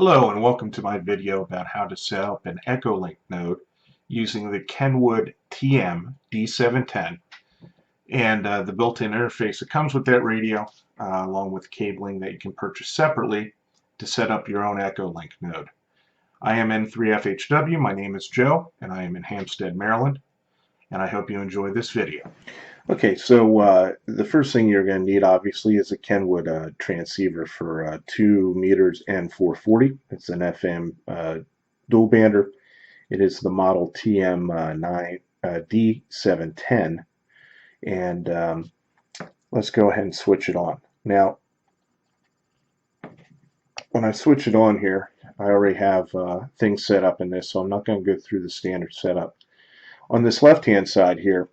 Hello and welcome to my video about how to set up an Echolink node using the Kenwood TM-D710 and the built-in interface that comes with that radio along with cabling that you can purchase separately to set up your own Echolink node. I am N3FHW, my name is Joe, and I am in Hampstead, Maryland, and I hope you enjoy this video. Okay, so the first thing you're going to need obviously is a Kenwood transceiver for 2 meters and 440. It's an FM dual bander. It is the model TM-D710, and let's go ahead and switch it on. Now, when I switch it on here, I already have things set up in this, so I'm not going to go through the standard setup. On this left-hand side here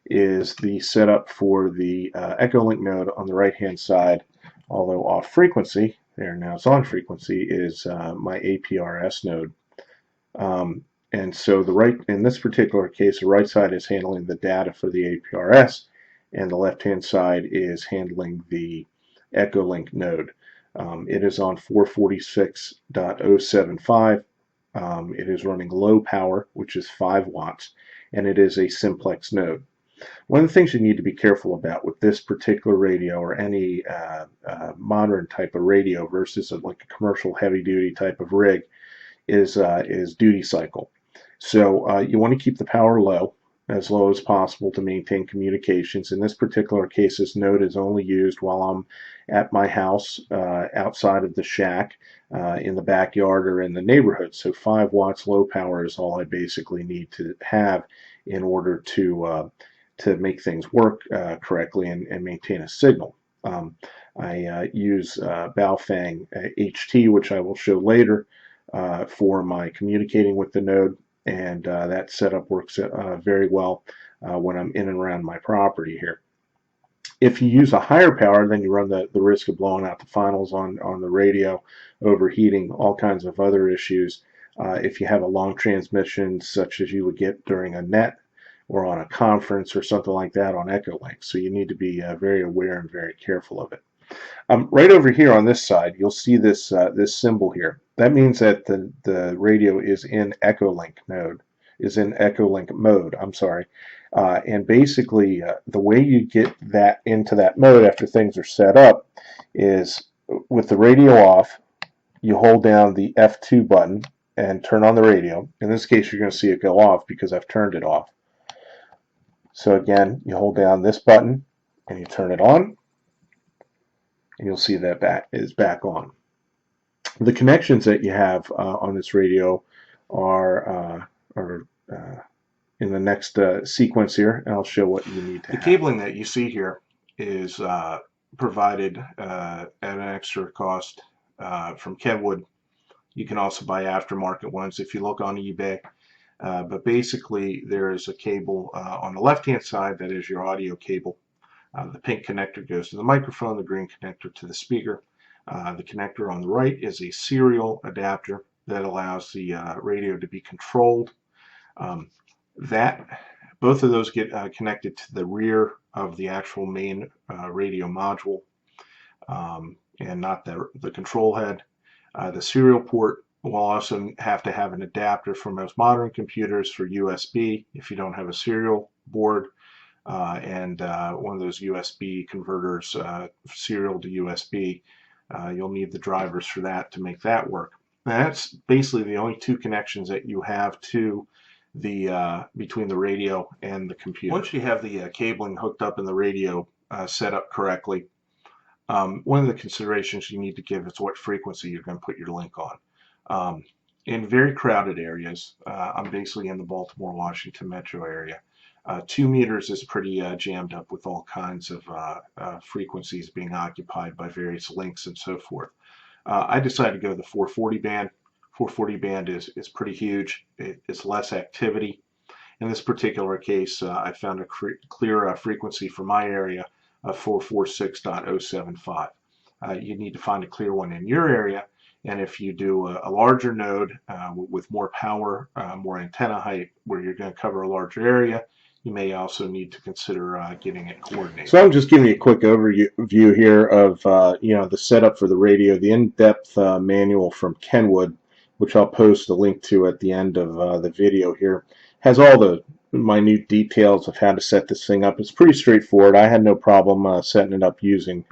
is the setup for the Echolink node. On the right-hand side, although off frequency, there now it's on frequency, is my APRS node. And so in this particular case, the right side is handling the data for the APRS, and the left-hand side is handling the Echolink node. It is on 446.075. It is running low power, which is 5 watts, and it is a simplex node. One of the things you need to be careful about with this particular radio or any modern type of radio versus like a commercial heavy-duty type of rig is duty cycle. So you want to keep the power low as possible to maintain communications. In this particular case, this node is only used while I'm at my house, outside of the shack, in the backyard or in the neighborhood. So 5 watts low power is all I basically need to have in order to make things work correctly and maintain a signal. I use Baofeng HT, which I will show later, for my communicating with the node, and that setup works very well when I'm in and around my property here. If you use a higher power, then you run the risk of blowing out the finals on the radio, overheating, all kinds of other issues. If you have a long transmission, such as you would get during a net or on a conference or something like that on Echolink. So you need to be very aware and very careful of it. Right over here on this side, you'll see this this symbol here. That means that the radio is in Echolink mode. I'm sorry. And basically, the way you get that into that mode after things are set up is with the radio off, you hold down the F2 button and turn on the radio. In this case, you're going to see it go off because I've turned it off. So again, you hold down this button and you turn it on, and you'll see that is back on. The connections that you have on this radio are in the next sequence here, and I'll show what you need to have. The cabling that you see here is provided at an extra cost from Kenwood. You can also buy aftermarket ones if you look on eBay. But basically, there is a cable on the left-hand side that is your audio cable. The pink connector goes to the microphone, the green connector to the speaker. The connector on the right is a serial adapter that allows the radio to be controlled. Both of those get connected to the rear of the actual main radio module, and not the control head. The serial port will also have to have an adapter for most modern computers for USB if you don't have a serial board, and one of those USB converters, serial to USB. You'll need the drivers for that to make that work. Now, that's basically the only two connections that you have to the between the radio and the computer. Once you have the cabling hooked up and the radio set up correctly, one of the considerations you need to give is what frequency you're going to put your link on. In very crowded areas, I'm basically in the Baltimore, Washington metro area. 2 meters is pretty jammed up with all kinds of frequencies being occupied by various links and so forth. I decided to go to the 440 band. 440 band is pretty huge. It's less activity. In this particular case, I found a clear frequency for my area of 446.075. You need to find a clear one in your area. And if you do a larger node with more power, more antenna height, where you're going to cover a larger area, you may also need to consider getting it coordinated. So I'm just giving you a quick overview here of the setup for the radio, the in-depth manual from Kenwood, which I'll post a link to at the end of the video here, has all the minute details of how to set this thing up. It's pretty straightforward. I had no problem setting it up using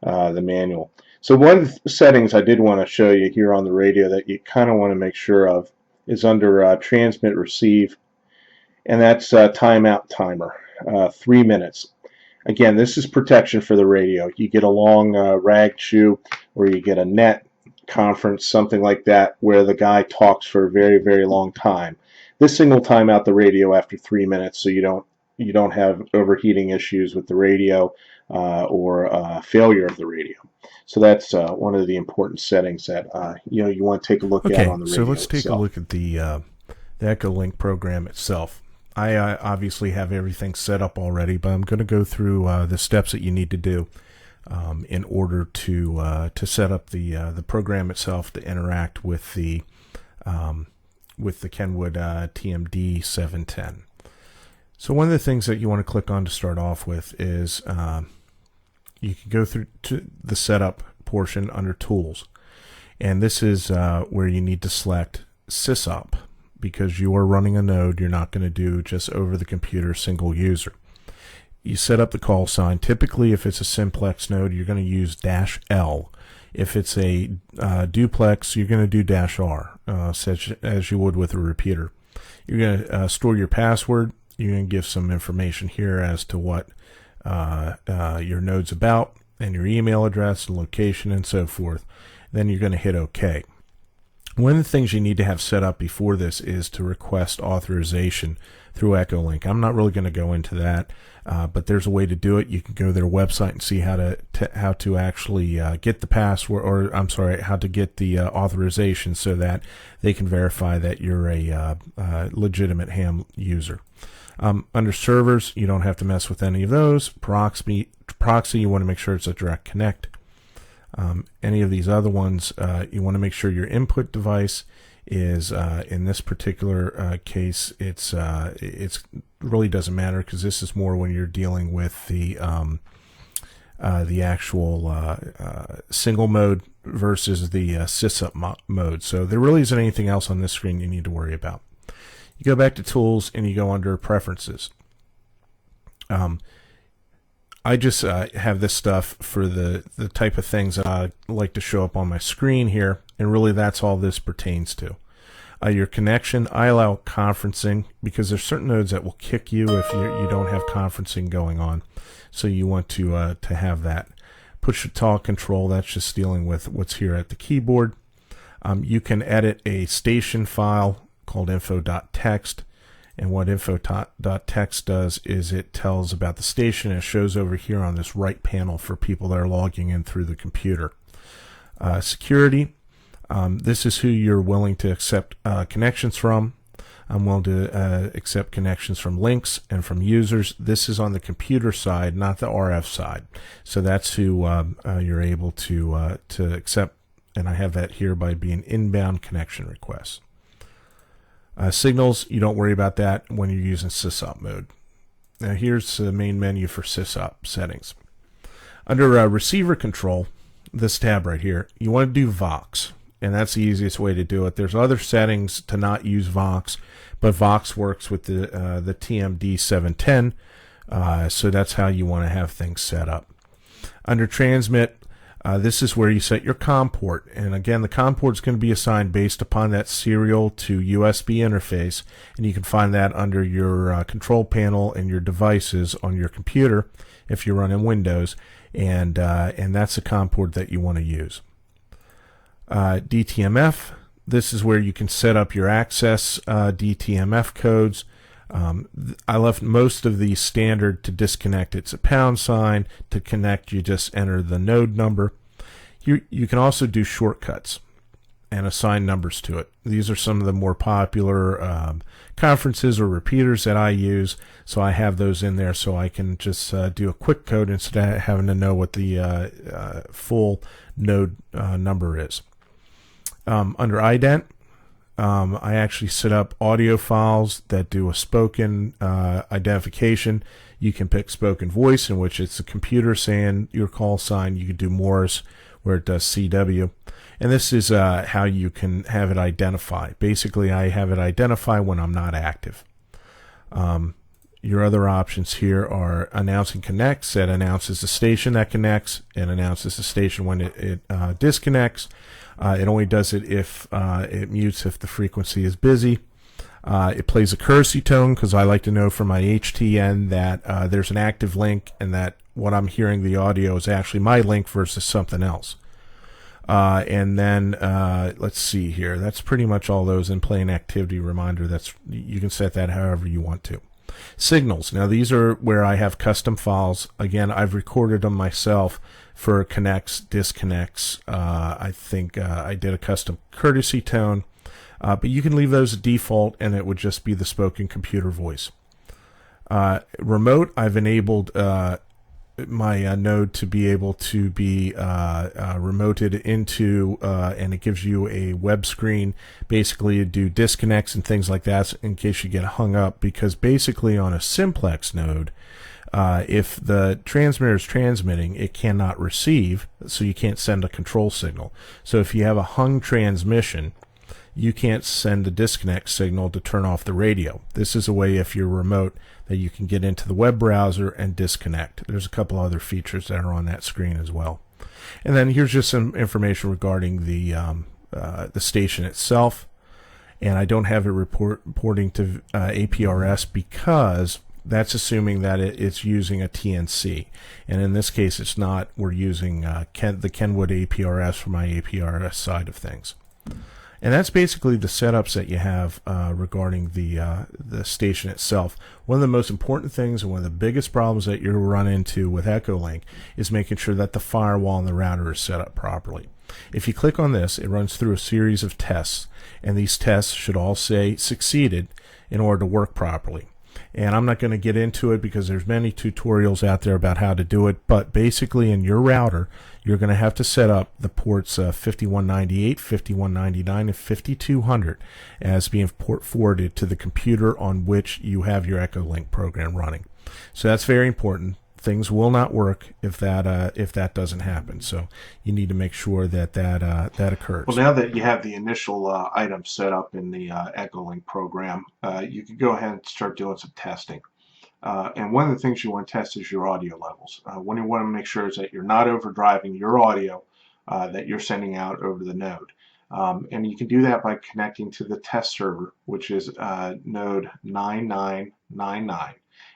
the manual. So one of the settings I did want to show you here on the radio that you kind of want to make sure of is under transmit receive, and that's timeout timer, 3 minutes. Again, this is protection for the radio. You get a long rag chew, or you get a net conference, something like that, where the guy talks for a very, very long time. This thing will time out the radio after 3 minutes, so you don't have overheating issues with the radio or failure of the radio. So that's one of the important settings that you want to take a look at on the radio. So let's take a look at the Echolink program itself. I obviously have everything set up already, but I'm going to go through the steps that you need to do in order to set up the program itself to interact with the Kenwood TM-D710. So one of the things that you want to click on to start off with is you can go through to the setup portion under Tools, and this is where you need to select SysOp, because you are running a node. You're not going to do just over the computer single user. You set up the call sign. Typically, if it's a simplex node, you're going to use -L. If it's a duplex, you're going to do -R, such as you would with a repeater. You're going to store your password. You're going to give some information here as to what your node's about, and your email address and location and so forth. Then you're going to hit OK. One of the things you need to have set up before this is to request authorization through Echolink. I'm not really going to go into that, but there's a way to do it. You can go to their website and see how to actually get the password, or I'm sorry, how to get the authorization so that they can verify that you're a legitimate ham user. Under servers, you don't have to mess with any of those. Proxy, you want to make sure it's a direct connect. Any of these other ones, you want to make sure your input device is, in this particular case, it's really doesn't matter, because this is more when you're dealing with the actual single mode versus the SysUp mode. So there really isn't anything else on this screen you need to worry about. You go back to Tools and you go under Preferences. I just have this stuff for the type of things that I like to show up on my screen here, and really that's all this pertains to. Your connection, I allow conferencing, because there's certain nodes that will kick you if you don't have conferencing going on, so you want to have that. Push to talk control, that's just dealing with what's here at the keyboard. You can edit a station file called info.txt. And what info.txt does is it tells about the station. It shows over here on this right panel for people that are logging in through the computer. Security, this is who you're willing to accept connections from. I'm willing to accept connections from links and from users. This is on the computer side, not the RF side. So that's who you're able to accept, and I have that here by being inbound connection requests. Signals, you don't worry about that when you're using SysOp mode. Now here's the main menu for SysOp settings. Under receiver control, this tab right here, you want to do Vox, and that's the easiest way to do it. There's other settings to not use Vox, but Vox works with the TM-D710, so that's how you want to have things set up. Under transmit, this is where you set your COM port, and again the COM port is going to be assigned based upon that serial to USB interface, and you can find that under your control panel and your devices on your computer if you're running Windows, and that's the COM port that you want to use. DTMF, this is where you can set up your access DTMF codes. I left most of the standard to disconnect. It's a £. To connect, you just enter the node number. You can also do shortcuts and assign numbers to it. These are some of the more popular conferences or repeaters that I use, so I have those in there so I can just do a quick code instead of having to know what the full node number is. Under ident, I actually set up audio files that do a spoken identification. You can pick spoken voice, in which it's the computer saying your call sign. You can do Morse, where it does CW. And this is how you can have it identify. Basically, I have it identify when I'm not active. Your other options here are announcing connects. That announces the station that connects and announces the station when it disconnects. It only does it if it mutes if the frequency is busy. It plays a courtesy tone because I like to know from my HTN that there's an active link and that what I'm hearing the audio is actually my link versus something else. And then let's see here. That's pretty much all those. In play an activity reminder. You can set that however you want to. Signals. Now these are where I have custom files. Again, I've recorded them myself for connects, disconnects. I think I did a custom courtesy tone, but you can leave those at default and it would just be the spoken computer voice. Remote, I've enabled my node to be able to be remoted into, and it gives you a web screen basically to do disconnects and things like that in case you get hung up, because basically on a simplex node, if the transmitter is transmitting, it cannot receive, so you can't send a control signal. So if you have a hung transmission, you can't send a disconnect signal to turn off the radio. This is a way, if you're remote, that you can get into the web browser and disconnect. There's a couple other features that are on that screen as well. And then here's just some information regarding the station itself. And I don't have it reporting to APRS because that's assuming that it's using a TNC. And in this case, it's not. We're using the Kenwood APRS for my APRS side of things. And that's basically the setups that you have regarding the station itself. One of the most important things and one of the biggest problems that you'll run into with Echolink is making sure that the firewall and the router is set up properly. If you click on this, it runs through a series of tests, and these tests should all say succeeded in order to work properly. And I'm not going to get into it because there's many tutorials out there about how to do it, but basically in your router, you're going to have to set up the ports 5198, 5199, and 5200 as being port forwarded to the computer on which you have your Echolink program running. So that's very important. Things will not work if that doesn't happen. So you need to make sure that that occurs. Well, now that you have the initial items set up in the Echolink program, you can go ahead and start doing some testing. And one of the things you want to test is your audio levels. What you want to make sure is that you're not overdriving your audio that you're sending out over the node. And you can do that by connecting to the test server, which is node 9999.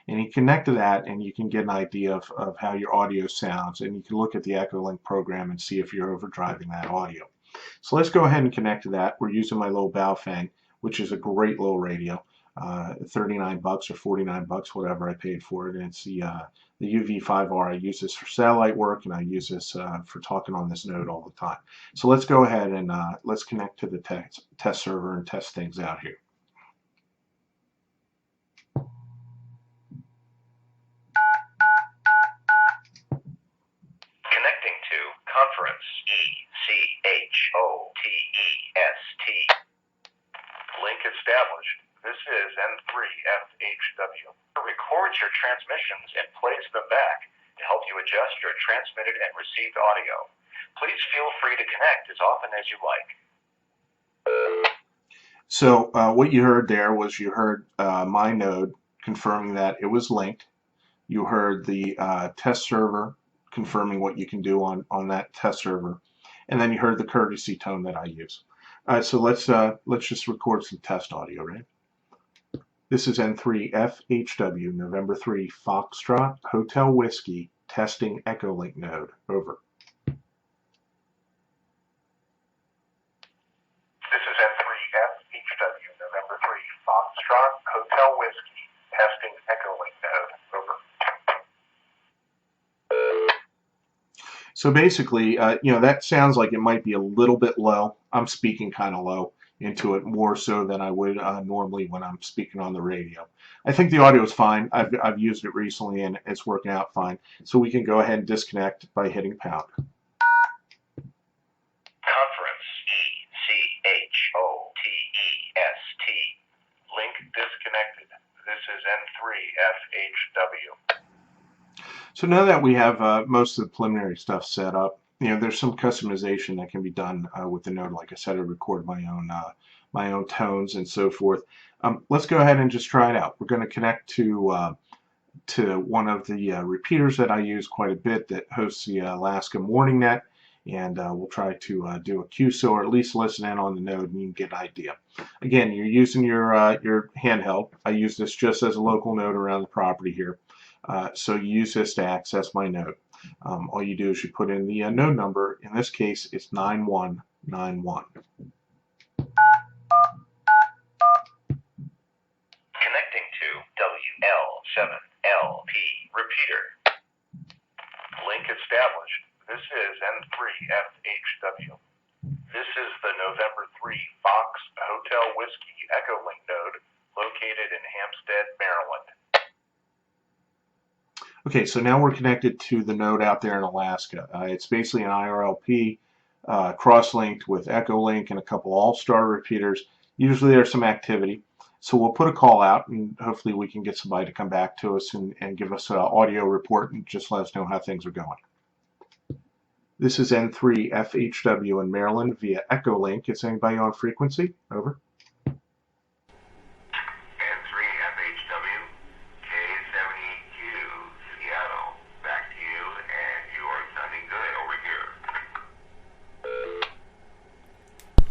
And you connect to that and you can get an idea of how your audio sounds, and you can look at the Echolink program and see if you're overdriving that audio. So let's go ahead and connect to that. We're using my little Baofeng, which is a great little radio. 39 bucks or 49 bucks, whatever I paid for it. And it's the UV5R. I use this for satellite work, and I use this for talking on this node all the time. So let's go ahead and let's connect to the test server and test things out here. Connecting to conference ECHOTEST. Link established. This is N3FHW. It records your transmissions and plays them back to help you adjust your transmitted and received audio. Please feel free to connect as often as you like. So what you heard there was you heard my node confirming that it was linked. You heard the test server confirming what you can do on that test server, and then you heard the courtesy tone that I use. So let's just record some test audio, right? This is N3FHW, November 3, Foxtrot, Hotel Whiskey, testing Echolink node. Over. This is N3FHW, November 3, Foxtrot, Hotel Whiskey, testing Echolink node. Over. So basically, that sounds like it might be a little bit low. I'm speaking kind of low into it, more so than I would normally when I'm speaking on the radio. I think the audio is fine. I've used it recently and it's working out fine. So we can go ahead and disconnect by hitting pound. Conference ECHOTEST. N3FHW. So now that we have most of the preliminary stuff set up, there's some customization that can be done with the node. Like I said, I record my own tones and so forth. Let's go ahead and just try it out. We're going to connect to one of the repeaters that I use quite a bit that hosts the Alaska Morning Net, and we'll try to do a QSO, or at least listen in on the node, and you can get an idea. Again, you're using your handheld. I use this just as a local node around the property here. So you use this to access my node. All you do is you put in the node number. In this case, it's 9191. Connecting to WL7LP repeater. Link established. This is N3FHW. This is the November 3 Fox Hotel Whiskey Echolink node located in Hampstead, Maryland. Okay, so now we're connected to the node out there in Alaska. It's basically an IRLP cross-linked with Echolink and a couple all-star repeaters. Usually there's some activity. So we'll put a call out, and hopefully we can get somebody to come back to us and give us an audio report and just let us know how things are going. This is N3FHW in Maryland via Echolink. Is anybody on frequency? Over. N3FHW, K72, Seattle. Back to you, and you are sounding good over here.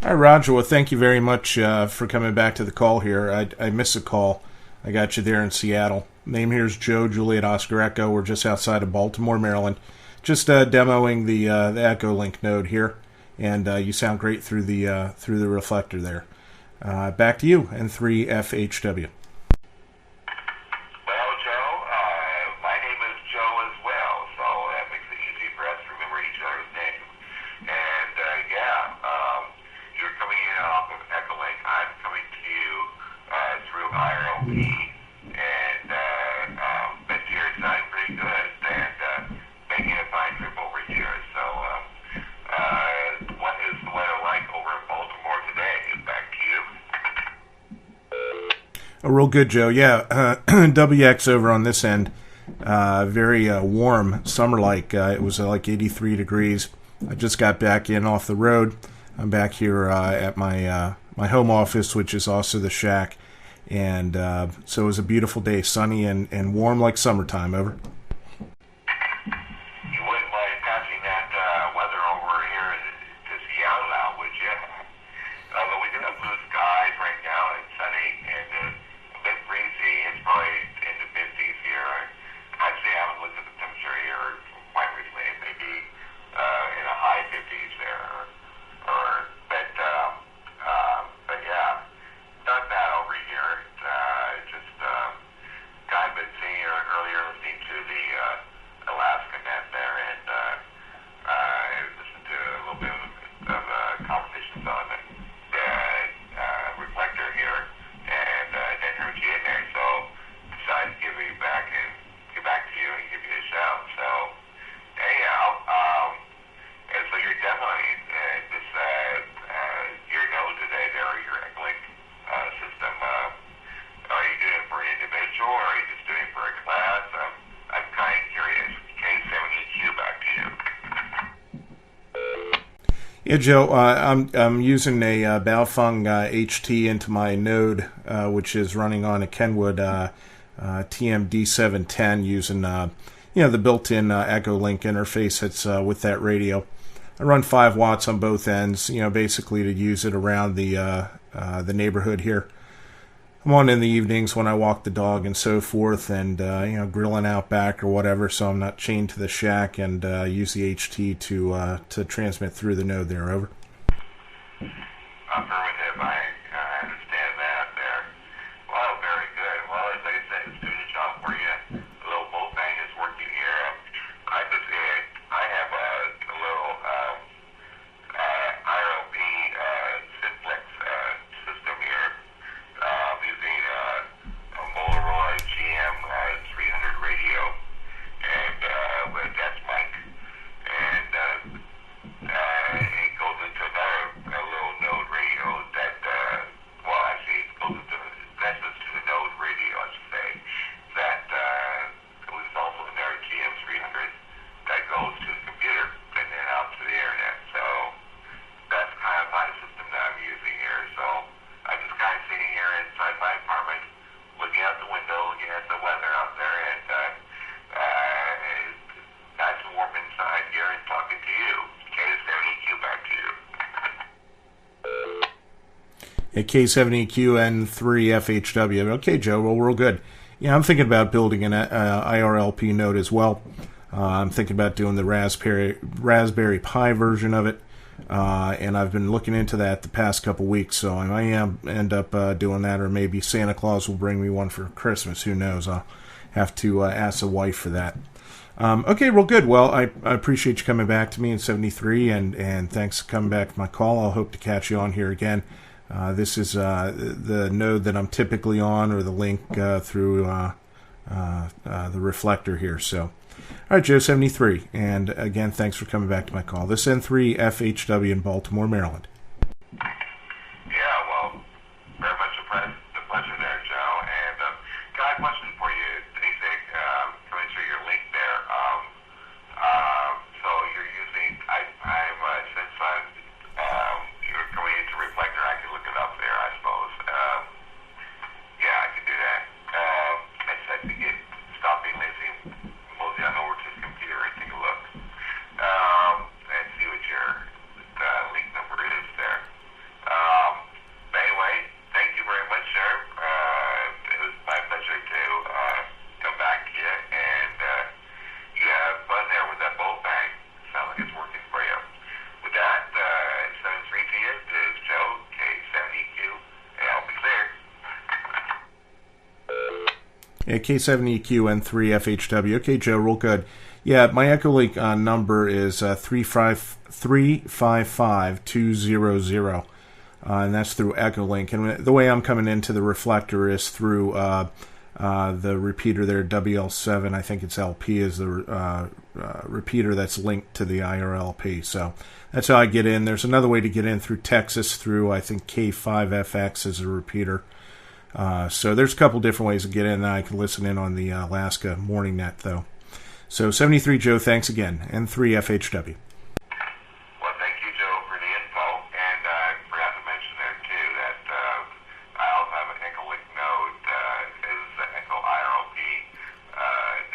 All right, Roger. Well, thank you very much for coming back to the call here. I missed a call. I got you there in Seattle. Name here is Joe, Juliet Oscar Echo. We're just outside of Baltimore, Maryland. Just demoing the Echolink node here, and you sound great through the reflector there. Back to you, N3FHW. Well, Joe, my name is Joe as well, so that makes it easy for us to remember each other's names. And you're coming in off of Echolink. I'm coming to you through IRLP, and this year it's not pretty good, and making a fine trip over here. So, what is the weather like over in Baltimore today? Back to you. Oh, real good, Joe. Yeah, WX over on this end. Very warm, summer-like. It was like 83 degrees. I just got back in off the road. I'm back here at my my home office, which is also the shack. And so it was a beautiful day, sunny and warm like summertime. Over. You wouldn't mind passing that weather over here to Seattle now, would you? Although we do have blue skies right now and sunny and a bit breezy. It's probably in the 50s here. Actually, I haven't looked at the temperature here quite recently. It may be in the high 50s there. But yeah, not bad over here. It's just kind of been seeing earlier, listening to the Alaska net there, and listened to a little bit of conversations on the reflector here, and then heard you in there, so decided to give you back and get back to you and give you a shout. So anyhow, and so you're definitely this your node today there, your Echolink system. Are you doing it for an individual, or are you just doing it for a class? I'm kind of curious. K72, back to you. Yeah, Joe. I'm using a Baofeng HT into my node, which is running on a Kenwood TM-D710, using the built-in Echolink interface that's with that radio. I run 5 watts on both ends, basically to use it around the neighborhood here. I'm on in the evenings when I walk the dog and so forth, and grilling out back or whatever, so I'm not chained to the shack, and use the HT to transmit through the node there. Over. Affirmative. I understand that there. Well, very good. Well, as I said, it's doing a job for you. The little boat bang is working here. I have a little IRLP simplex system here, using a Motorola GM300 radio, and with a desk mic, and it goes into another little node radio A K70Q and 3FHW. Okay, Joe, well, we're all good. Yeah, I'm thinking about building an IRLP node as well. I'm thinking about doing the Raspberry Pi version of it, and I've been looking into that the past couple weeks, so I might end up doing that, or maybe Santa Claus will bring me one for Christmas. Who knows? I'll have to ask the wife for that. Okay, well, good. Well, I appreciate you coming back to me in 73, and thanks for coming back to my call. I'll hope to catch you on here again. This is the node that I'm typically on, or the link through the reflector here. So, all right, Joe 73, and again, thanks for coming back to my call. This N3FHW in Baltimore, Maryland. Yeah, well, very much the pleasure there, Joe. And got a question for you, Basic, coming through your link there. So you're using, since you're going into Reflector, I can look it up there, I suppose. Yeah, I can do that. I just have to stop being lazy, mosey on over to his computer and take a look. And see what your link number is there. But anyway, thank you very much, sir. It was my pleasure to come back to you, and you have fun there with that bolt bang. Sounds like it's working for you. With that, 73 to you, this is Joe, K70Q, and I'll be cleared. Yeah, K70Q and 3FHW. Okay, Joe, real good. Yeah, my Echolink number is 355200, and that's through Echolink. And the way I'm coming into the reflector is through the repeater there, WL7. I think it's LP is the repeater that's linked to the IRLP. So that's how I get in. There's another way to get in through Texas, through I think K5FX is a repeater. So there's a couple different ways to get in. I can listen in on the Alaska morning net, though. So 73 Joe, thanks again. And 3FHW. Well, thank you, Joe, for the info. And I forgot to mention there, too, that I also have an Echolink node. It's the Echo IRLP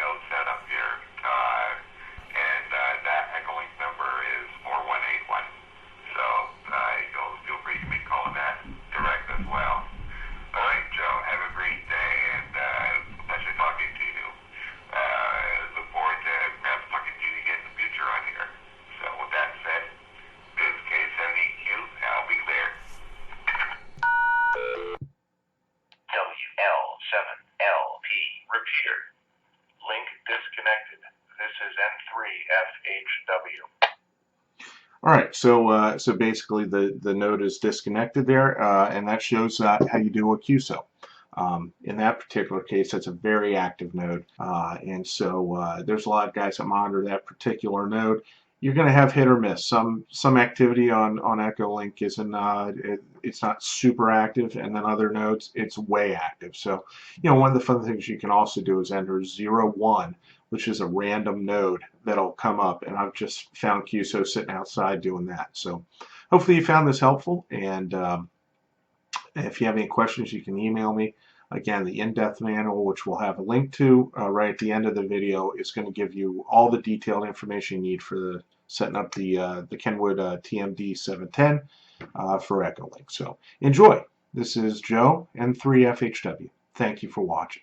node setup here. And that Echolink number is 4181. So you'll feel free to be calling that direct as well. All right, Joe, have a great day, and pleasure talking to you. Look forward to perhaps talking to you again in the future on here. So with that said, this is K70Q, and I'll be clear. WL7LP, repeater. Link disconnected. This is N3FHW. All right, so basically the node is disconnected there, and that shows how you do a QSO. In that particular case, that's a very active node, and so there's a lot of guys that monitor that particular node. You're going to have hit or miss. Some activity on Echolink isn't it's not super active, and then other nodes it's way active. So one of the fun things you can also do is enter 01, which is a random node that'll come up, and I've just found QSO sitting outside doing that. So hopefully you found this helpful, and if you have any questions, you can email me. Again, the in-depth manual, which we'll have a link to right at the end of the video, is going to give you all the detailed information you need for setting up the Kenwood TM-D710 for Echolink. So enjoy. This is Joe, N3FHW. Thank you for watching.